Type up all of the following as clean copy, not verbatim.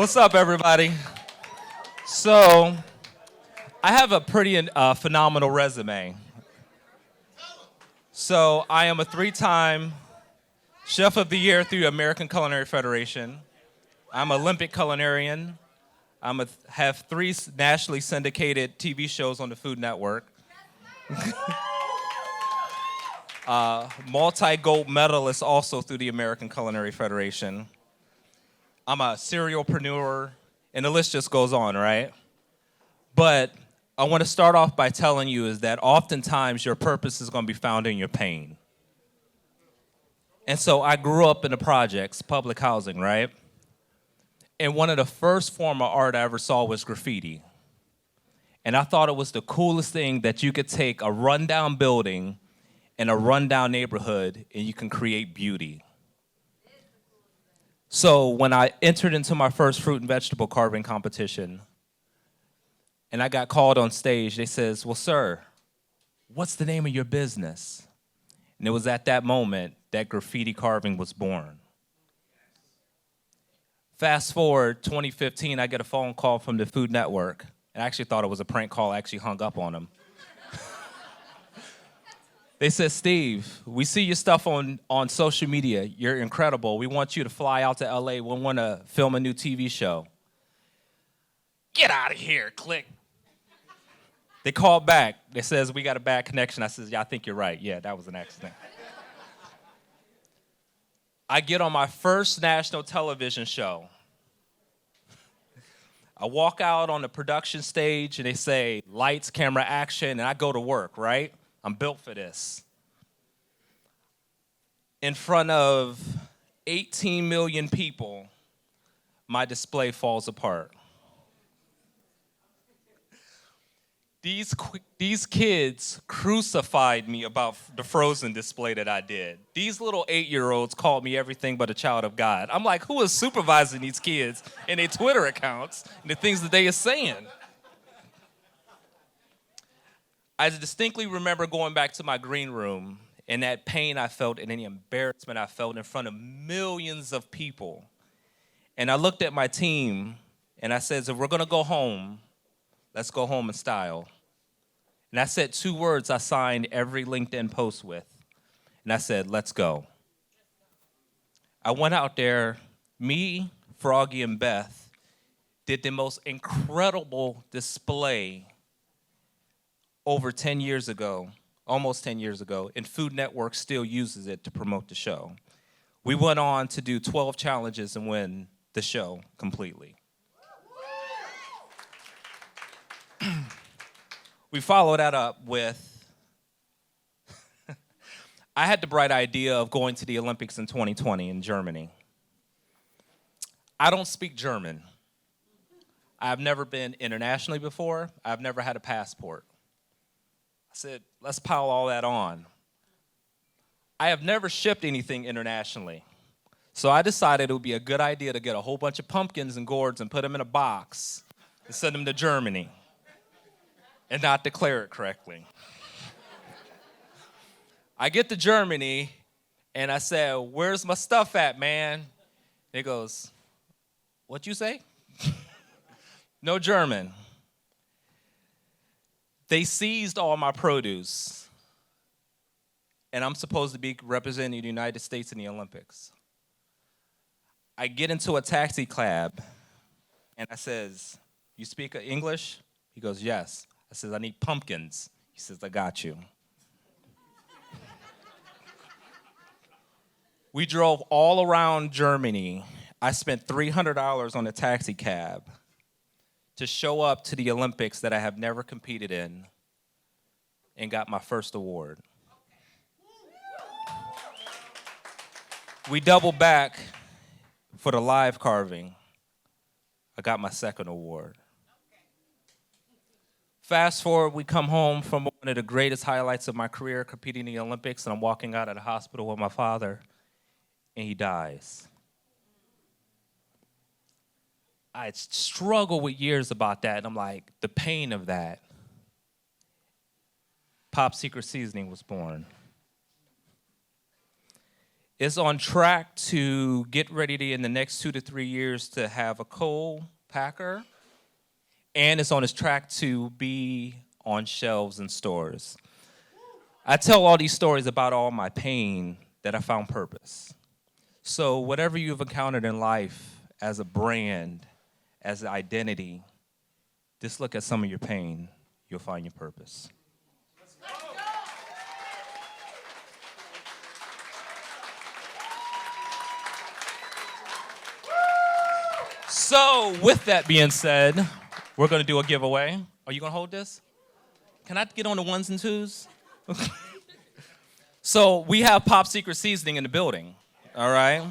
What's up, everybody? So, I have a pretty phenomenal resume. So, I am a three-time Chef of the Year through American Culinary Federation. I'm an Olympic culinarian. Have three nationally syndicated TV shows on the Food Network. Multi-gold medalist also through the American Culinary Federation. I'm a serialpreneur, and the list just goes on, right? But I want to start off by telling you is that oftentimes your purpose is going to be found in your pain. And so I grew up in the projects, public housing, right? And one of the first form of art I ever saw was graffiti. And I thought it was the coolest thing that you could take a rundown building in a rundown neighborhood and you can create beauty. So when I entered into my first fruit and vegetable carving competition, and I got called on stage, they says, well, sir, what's the name of your business? And it was at that moment that graffiti carving was born. Fast forward 2015, I get a phone call from the Food Network. And I actually thought it was a prank call. I actually hung up on them. They said, Steve, we see your stuff on social media. You're incredible. We want you to fly out to LA. We want to film a new TV show. Get out of here, click. They called back. They says, we got a bad connection. I says, yeah, I think you're right. Yeah, that was an accident. I get on my first national television show. I walk out on the production stage and they say, lights, camera, action, and I go to work, right? I'm built for this. In front of 18 million people, my display falls apart. These kids crucified me about the Frozen display that I did. These little 8-year-olds called me everything but a child of God. I'm like, who is supervising these kids and their Twitter accounts and the things that they are saying? I distinctly remember going back to my green room and that pain I felt and the embarrassment I felt in front of millions of people. And I looked at my team and I said, if we're going to go home, let's go home in style. And I said 2 words I signed every LinkedIn post with. And I said, let's go. I went out there, me, Froggy, and Beth did the most incredible display over 10 years ago, almost 10 years ago, and Food Network still uses it to promote the show. We went on to do 12 challenges and win the show completely. We followed that up with, I had the bright idea of going to the Olympics in 2020 in Germany. I don't speak German. I've never been internationally before. I've never had a passport. I said, let's pile all that on. I have never shipped anything internationally. So I decided it would be a good idea to get a whole bunch of pumpkins and gourds and put them in a box and send them to Germany and not declare it correctly. I get to Germany and I said, where's my stuff at, man? He goes, what you say? No German. They seized all my produce, and I'm supposed to be representing the United States in the Olympics. I get into a taxi cab, and I says, you speak English? He goes, yes. I says, I need pumpkins. He says, I got you. We drove all around Germany. I spent $300 on a taxi cab to show up to the Olympics that I have never competed in and got my first award. We doubled back for the live carving. I got my second award. Fast forward, we come home from one of the greatest highlights of my career, competing in the Olympics, and I'm walking out of the hospital with my father, and he dies. I struggled with years about that, and I'm like, the pain of that. Pop Secret Seasoning was born. is on track to get ready to, in the next 2 to 3 years, to have a co-packer, and it's on its track to be on shelves in stores. I tell all these stories about all my pain that I found purpose. So whatever you've encountered in life as a brand, as an identity, just look at some of your pain. You'll find your purpose. So with that being said, we're going to do a giveaway. Are you going to hold this? Can I get on the ones and twos? So we have Pop Secret Seasoning in the building, all right?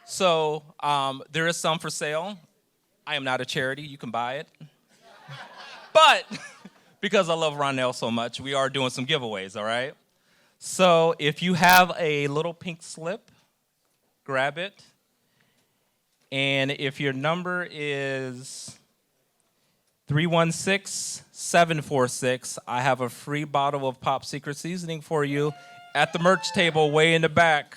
So there is some for sale. I am not a charity. You can buy it. But because I love Ronell so much, we are doing some giveaways, all right? So if you have a little pink slip, grab it. And if your number is 316-746, I have a free bottle of Pop Secret Seasoning for you at the merch table way in the back.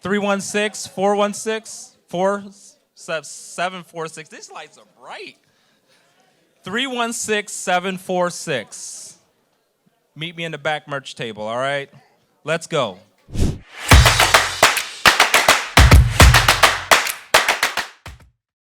316-416-4746. These lights are bright. 316-746. Meet me in the back merch table, all right? Let's go.